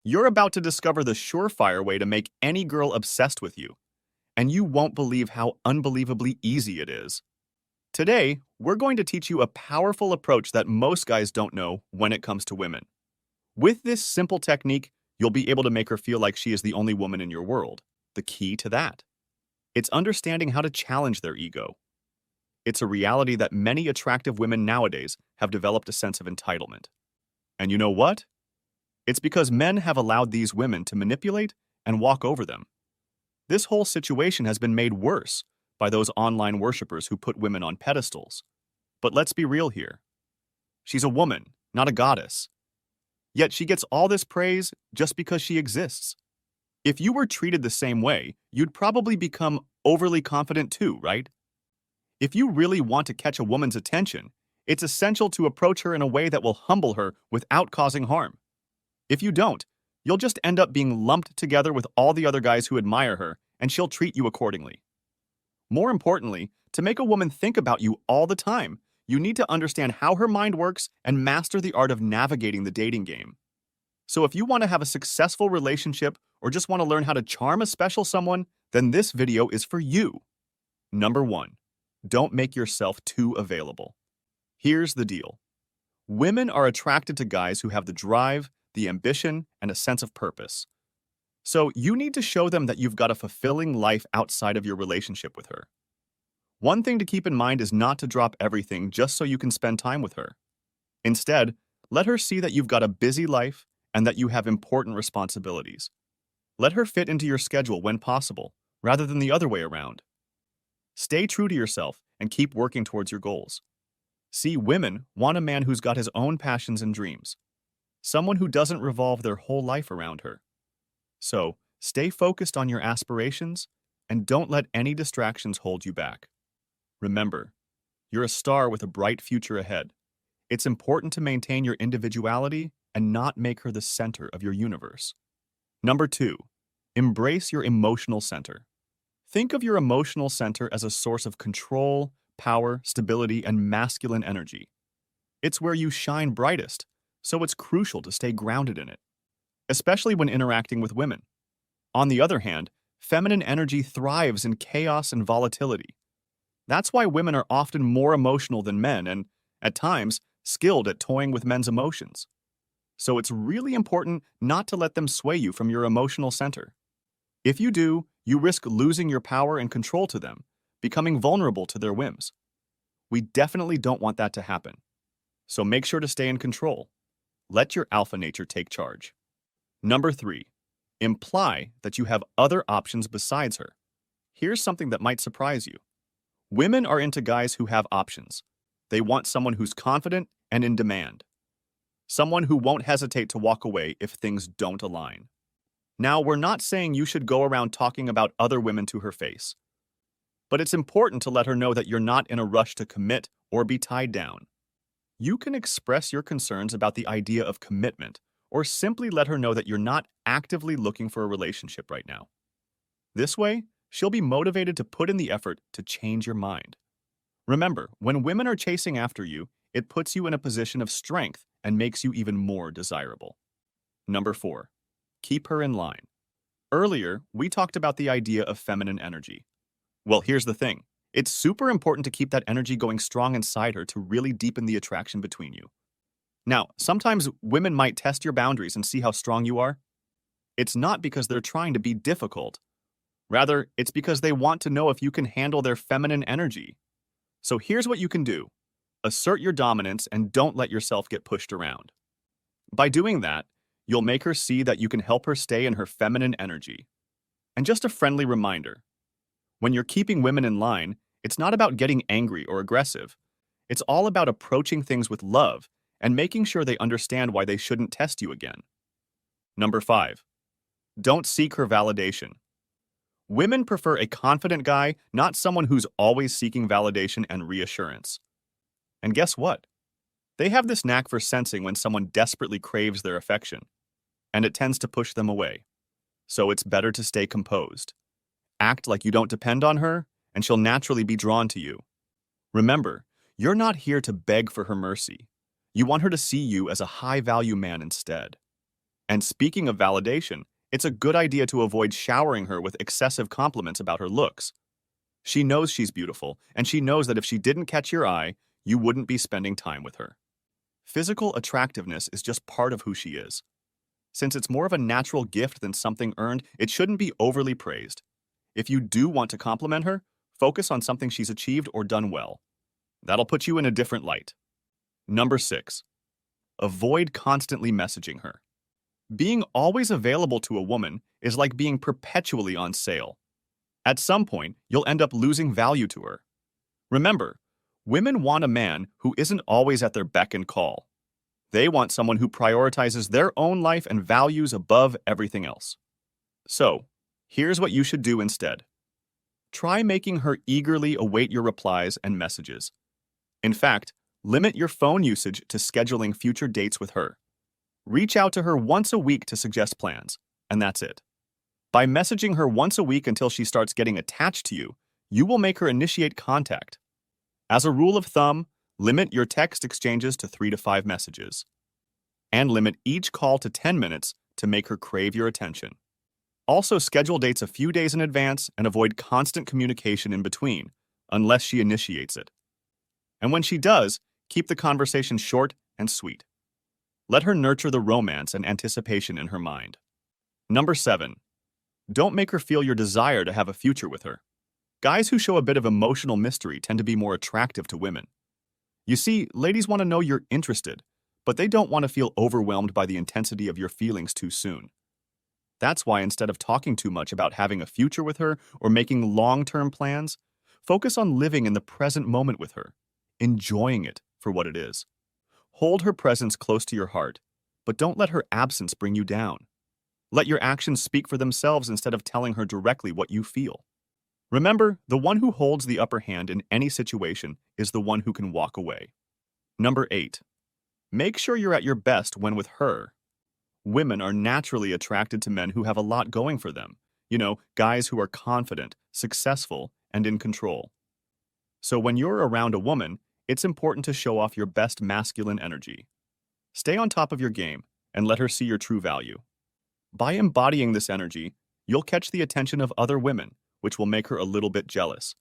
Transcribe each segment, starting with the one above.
You're about to discover the surefire way to make any girl obsessed with you, and you won't believe how unbelievably easy it is. Today, we're going to teach you a powerful approach that most guys don't know when it comes to women. With this simple technique, you'll be able to make her feel like she is the only woman in your world. The key to that, it's understanding how to challenge their ego. It's a reality that many attractive women nowadays have developed a sense of entitlement. And you know what? It's because men have allowed these women to manipulate and walk over them. This whole situation has been made worse by those online worshippers who put women on pedestals. But let's be real here. She's a woman, not a goddess. Yet she gets all this praise just because she exists. If you were treated the same way, you'd probably become overly confident too, right? If you really want to catch a woman's attention, it's essential to approach her in a way that will humble her without causing harm. If you don't, you'll just end up being lumped together with all the other guys who admire her, and she'll treat you accordingly. More importantly, to make a woman think about you all the time, you need to understand how her mind works and master the art of navigating the dating game. So if you want to have a successful relationship or just want to learn how to charm a special someone, then this video is for you. Number 1. Don't make yourself too available. Here's the deal. Women are attracted to guys who have the drive, the ambition, and a sense of purpose. So you need to show them that you've got a fulfilling life outside of your relationship with her. One thing to keep in mind is not to drop everything just so you can spend time with her. Instead, let her see that you've got a busy life and that you have important responsibilities. Let her fit into your schedule when possible, rather than the other way around. Stay true to yourself and keep working towards your goals. See, women want a man who's got his own passions and dreams. Someone who doesn't revolve their whole life around her. So, stay focused on your aspirations and don't let any distractions hold you back. Remember, you're a star with a bright future ahead. It's important to maintain your individuality and not make her the center of your universe. Number 2, embrace your emotional center. Think of your emotional center as a source of control, power, stability, and masculine energy. It's where you shine brightest, so it's crucial to stay grounded in it, especially when interacting with women. On the other hand, feminine energy thrives in chaos and volatility. That's why women are often more emotional than men and, at times, skilled at toying with men's emotions. So it's really important not to let them sway you from your emotional center. If you do, you risk losing your power and control to them, becoming vulnerable to their whims. We definitely don't want that to happen. So make sure to stay in control. Let your alpha nature take charge. Number 3, imply that you have other options besides her. Here's something that might surprise you. Women are into guys who have options. They want someone who's confident and in demand. Someone who won't hesitate to walk away if things don't align. Now, we're not saying you should go around talking about other women to her face. But it's important to let her know that you're not in a rush to commit or be tied down. You can express your concerns about the idea of commitment, or simply let her know that you're not actively looking for a relationship right now. This way, she'll be motivated to put in the effort to change your mind. Remember, when women are chasing after you, it puts you in a position of strength and makes you even more desirable. Number 4, keep her in line. Earlier, we talked about the idea of feminine energy. Well, here's the thing. It's super important to keep that energy going strong inside her to really deepen the attraction between you. Now, sometimes women might test your boundaries and see how strong you are. It's not because they're trying to be difficult. Rather, it's because they want to know if you can handle their feminine energy. So here's what you can do. Assert your dominance and don't let yourself get pushed around. By doing that, you'll make her see that you can help her stay in her feminine energy. And just a friendly reminder, when you're keeping women in line, it's not about getting angry or aggressive. It's all about approaching things with love and making sure they understand why they shouldn't test you again. Number 5, don't seek her validation. Women prefer a confident guy, not someone who's always seeking validation and reassurance. And guess what? They have this knack for sensing when someone desperately craves their affection, and it tends to push them away. So it's better to stay composed. Act like you don't depend on her, and she'll naturally be drawn to you. Remember, you're not here to beg for her mercy. You want her to see you as a high-value man instead. And speaking of validation, it's a good idea to avoid showering her with excessive compliments about her looks. She knows she's beautiful, and she knows that if she didn't catch your eye, you wouldn't be spending time with her. Physical attractiveness is just part of who she is. Since it's more of a natural gift than something earned, it shouldn't be overly praised. If you do want to compliment her, focus on something she's achieved or done well. That'll put you in a different light. Number 6. Avoid constantly messaging her. Being always available to a woman is like being perpetually on sale. At some point, you'll end up losing value to her. Remember, women want a man who isn't always at their beck and call. They want someone who prioritizes their own life and values above everything else. So, here's what you should do instead. Try making her eagerly await your replies and messages. In fact, limit your phone usage to scheduling future dates with her. Reach out to her once a week to suggest plans, and that's it. By messaging her once a week until she starts getting attached to you, you will make her initiate contact. As a rule of thumb, limit your text exchanges to 3 to 5 messages. And limit each call to 10 minutes to make her crave your attention. Also, schedule dates a few days in advance and avoid constant communication in between, unless she initiates it. And when she does, keep the conversation short and sweet. Let her nurture the romance and anticipation in her mind. Number 7. Don't make her feel your desire to have a future with her. Guys who show a bit of emotional mystery tend to be more attractive to women. You see, ladies want to know you're interested, but they don't want to feel overwhelmed by the intensity of your feelings too soon. That's why instead of talking too much about having a future with her or making long-term plans, focus on living in the present moment with her, enjoying it for what it is. Hold her presence close to your heart, but don't let her absence bring you down. Let your actions speak for themselves instead of telling her directly what you feel. Remember, the one who holds the upper hand in any situation is the one who can walk away. Number 8. Make sure you're at your best when with her. Women are naturally attracted to men who have a lot going for them. Guys who are confident, successful, and in control. So when you're around a woman, it's important to show off your best masculine energy. Stay on top of your game and let her see your true value. By embodying this energy, you'll catch the attention of other women, which will make her a little bit jealous.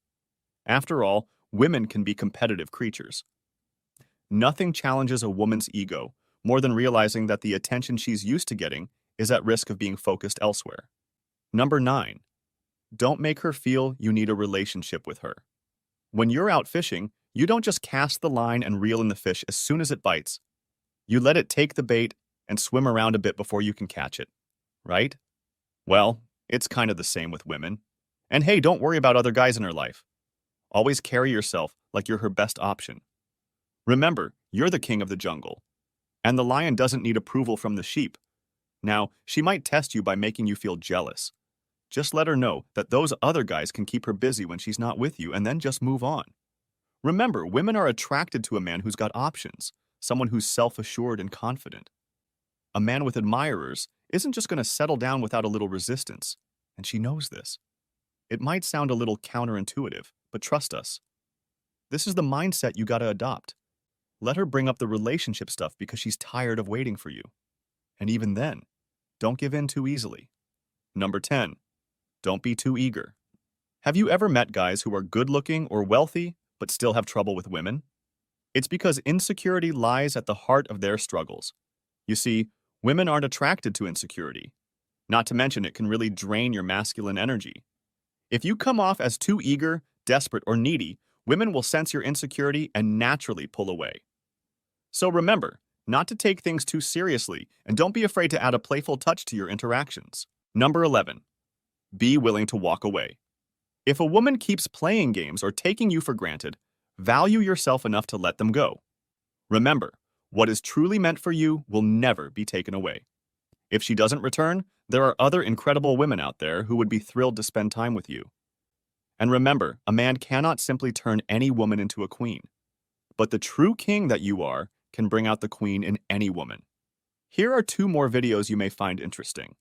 After all, women can be competitive creatures. Nothing challenges a woman's ego more than realizing that the attention she's used to getting is at risk of being focused elsewhere. Number 9. Don't make her feel you need a relationship with her. When you're out fishing, you don't just cast the line and reel in the fish as soon as it bites. You let it take the bait and swim around a bit before you can catch it, right? Well, it's kind of the same with women. And hey, don't worry about other guys in her life. Always carry yourself like you're her best option. Remember, you're the king of the jungle, and the lion doesn't need approval from the sheep. Now, she might test you by making you feel jealous. Just let her know that those other guys can keep her busy when she's not with you, and then just move on. Remember, women are attracted to a man who's got options, someone who's self-assured and confident. A man with admirers isn't just going to settle down without a little resistance, and she knows this. It might sound a little counterintuitive, but trust us. This is the mindset you gotta adopt. Let her bring up the relationship stuff because she's tired of waiting for you. And even then, don't give in too easily. Number 10. Don't be too eager. Have you ever met guys who are good-looking or wealthy but still have trouble with women? It's because insecurity lies at the heart of their struggles. You see, women aren't attracted to insecurity. Not to mention it can really drain your masculine energy. If you come off as too eager, desperate, or needy, women will sense your insecurity and naturally pull away. So remember, not to take things too seriously, and don't be afraid to add a playful touch to your interactions. Number 11. Be willing to walk away. If a woman keeps playing games or taking you for granted, value yourself enough to let them go. Remember, what is truly meant for you will never be taken away. If she doesn't return, there are other incredible women out there who would be thrilled to spend time with you. And remember, a man cannot simply turn any woman into a queen. But the true king that you are can bring out the queen in any woman. Here are 2 more videos you may find interesting.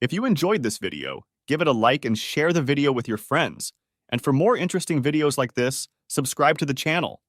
If you enjoyed this video, give it a like and share the video with your friends. And for more interesting videos like this, subscribe to the channel.